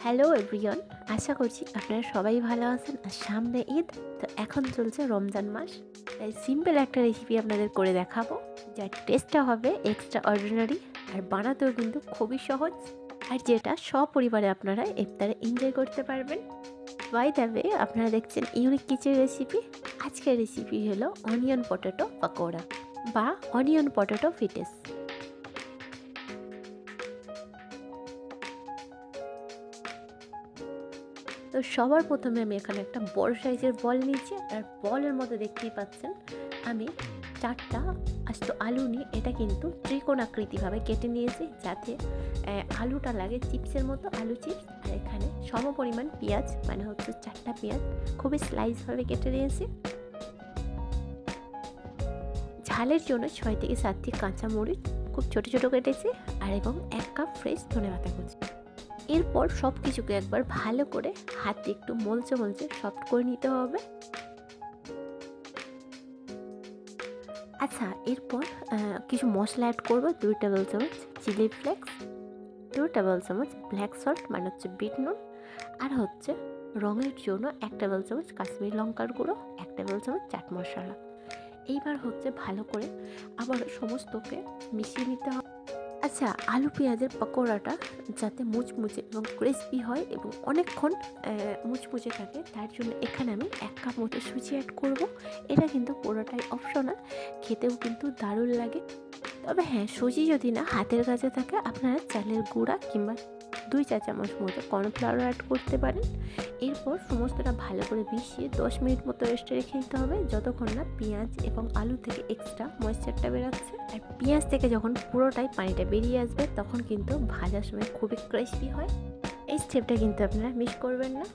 Hello everyone, আশা করছি আপনারা সবাই ভালো আছেন। আর সামনে ঈদ, তো এখন চলছে রমজান মাস, তাই সিম্পল একটা রেসিপি আপনাদের করে দেখাবো, যার টেস্টটা হবে এক্সট্রা অর্ডিনারি আর বানাতেও কিন্তু খুবই সহজ, আর যেটা সপরিবারে আপনারা ইফতারে এনজয় করতে পারবেন। বাই দ্য ওয়ে, আপনারা দেখছেন ইউনিক কিচেন রেসিপি। আজকের রেসিপি হলো অনিয়ন পটেটো পকোড়া বা অনিয়ন পটেটো ফ্রিটার্স। তো সবার প্রথমে আমি এখানে একটা বড় সাইজের বল নিয়েছি, আর বলের মধ্যে দেখতেই পাচ্ছেন আমি 4টা আস্ত আলু নিয়ে এটা কিন্তু ত্রিকোণ আকৃতিভাবে কেটে নিয়েছি, যাতে আলুটা লাগে চিপসের মতো, আলু চিপস। আর এখানে সম পরিমাণ পেঁয়াজ, মানে হচ্ছে 4টা পেঁয়াজ খুবই স্লাইসভাবে কেটে নিয়েছি। ঝালের জন্য 6 থেকে 7টি কাঁচামরিচ খুব ছোট ছোট কেটেছি, আর এবং 1 কাপ ফ্রেশ ধনেপাতা কুচি। এরপর সব কিছুকে একবার ভালো করে হাতে একটু মলচে মলচে সফট করে নিতে হবে। আচ্ছা, এরপর কিছু মশলা অ্যাড করবো। 2 টেবিল চামচ চিলি ফ্লেক্স, 2 টেবিল চামচ ব্ল্যাক সল্ট মানে হচ্ছে বিট নুন, আর হচ্ছে রঙের জন্য 1 টেবিল চামচ কাশ্মীরি লঙ্কার গুঁড়ো, 1 টেবিল চামচ চাট মশলা। এইবার হচ্ছে ভালো করে আবার সমস্তকে মিশিয়ে নিতে হবে। আচ্ছা, আলু পেঁয়াজের পকোড়াটা যাতে মুচমুচে এবং ক্রিসপি হয় এবং অনেকক্ষণ মুচমুচে থাকে, তার জন্য এখানে আমি 1 কাপ মতো সুজি অ্যাড করব। এটা কিন্তু পুরোটাই অপশনাল, খেতেও কিন্তু দারুণ লাগে। তবে হ্যাঁ, সুজি যদি না হাতের কাছে থাকে, আপনারা চালের গুঁড়া কিংবা 2 চা চামচ মতো কর্নফ্লাওয়ার অ্যাড করতে পারেন। এরপর সমস্তটা ভালো করে মিশিয়ে 10 মিনিট মতো রেস্টে রেখে দিতে হবে, যতক্ষণ না পেঁয়াজ এবং আলু থেকে এক্সট্রা ময়েশ্চারটা বেরোচ্ছে। আর পেঁয়াজ থেকে যখন পুরোটাই পানিটা বেরিয়ে আসবে, তখন কিন্তু ভাজার সময় খুবই ক্রিসপি হয়। এই স্টেপটা কিন্তু আপনারা মিস করবেন না।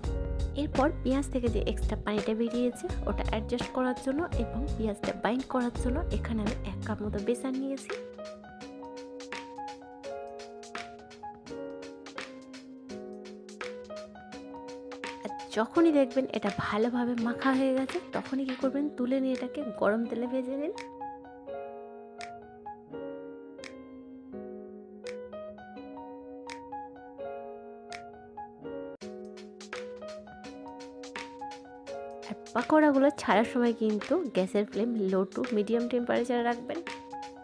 এরপর পেঁয়াজ থেকে যে এক্সট্রা পানিটা বেরিয়েছে, ওটা অ্যাডজাস্ট করার জন্য এবং পেঁয়াজটা বাইন্ড করার জন্য এখানে আমি 1 কাপ মতো বেসন নিয়েছি। যখনই দেখবেন এটা ভালোভাবে মাখা হয়ে গেছে, তখনই কী করবেন, তুলে নিয়ে এটাকে গরম তেলে ভেজে নিন। আর পাকোড়াগুলো ছাড়ার সময় কিন্তু গ্যাসের ফ্লেম লো টু মিডিয়াম টেম্পারেচারে রাখবেন।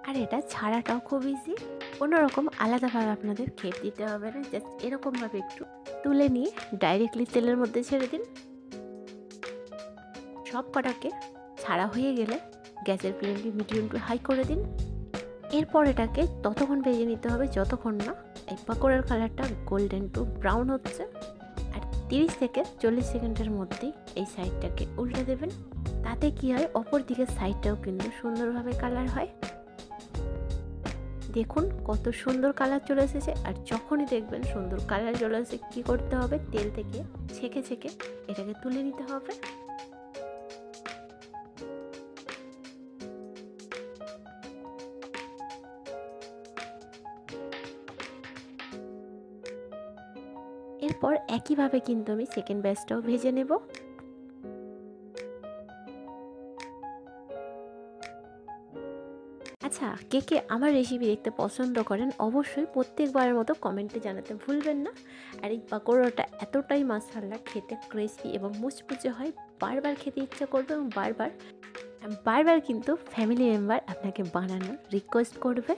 আর এটা ছাড়াটাও খুব ইজি, কোনোরকম আলাদাভাবে আপনাদের খেপ দিতে হবে না। জাস্ট এরকমভাবে একটু তুলে নিয়ে ডাইরেক্টলি তেলের মধ্যে ছেড়ে দিন। সব কটাকে ছাড়া হয়ে গেলে গ্যাসের ফ্লেমটি মিডিয়াম টু হাই করে দিন। এরপর এটাকে ততক্ষণ ভেজে নিতে হবে যতক্ষণ না এই পাকোড়ার কালারটা গোল্ডেন টু ব্রাউন হচ্ছে। আর 30 থেকে 40 সেকেন্ডের মধ্যেই এই সাইডটাকে উল্টে দেবেন। তাতে কি হয়, অপর দিকের সাইডটাও কিন্তু সুন্দরভাবে কালার হয়। দেখুন কত সুন্দর কালার চলে এসেছে। আর যখনই দেখবেন সুন্দর কালার চলে এসে, কী করতে হবে, তেল থেকে ছেঁকে ছেঁকে এটাকে তুলে নিতে হবে। এরপর একইভাবে কিন্তু আমি সেকেন্ড ব্যাচটাও ভেজে নেব। আচ্ছা, কে কে আমার রেসিপি দেখতে পছন্দ করেন, অবশ্যই প্রত্যেকবারের মতো কমেন্টে জানাতে ভুলবেন না। আর এই পাকোড়াটা এতটাই মাশাআল্লাহ খেতে ক্রিসপি এবং মুচমুচে হয়, বারবার খেতে ইচ্ছা করবে এবং বারবার বারবার কিন্তু ফ্যামিলি মেম্বার আপনাকে বানানোর রিকোয়েস্ট করবে।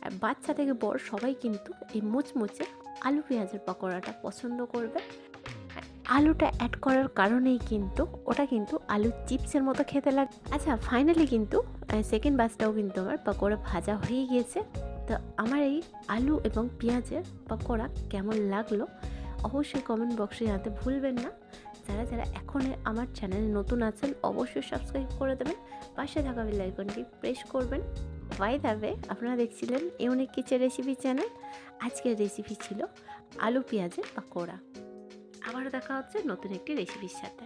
আর বাচ্চা থেকে বড় সবাই কিন্তু এই মুচমুচে আলু পেঁয়াজের পকোড়াটা পছন্দ করবে। আলুটা অ্যাড করার কারণেই কিন্তু ওটা কিন্তু আলু চিপসের মতো খেতে লাগে। আচ্ছা, ফাইনালি কিন্তু সেকেন্ড ব্যাচটাও কিন্তু আমার পকোড়া ভাজা হয়ে গিয়েছে। তো আমার এই আলু এবং পেঁয়াজের পকোড়া কেমন লাগলো অবশ্যই কমেন্ট বক্সে জানাতে ভুলবেন না। যারা যারা এখন আমার চ্যানেলে নতুন আছেন, অবশ্যই সাবস্ক্রাইব করে দেবেন, পাশে থাকা বেল আইকনটি প্রেস করবেন। বাই দ্য ওয়ে, আপনারা দেখছিলেন ইউনিক কিচেন রেসিপি চ্যানেল। আজকের রেসিপি ছিল আলু পেঁয়াজের পকোড়া। আবারও দেখা হচ্ছে নতুন একটি রেসিপির সাথে।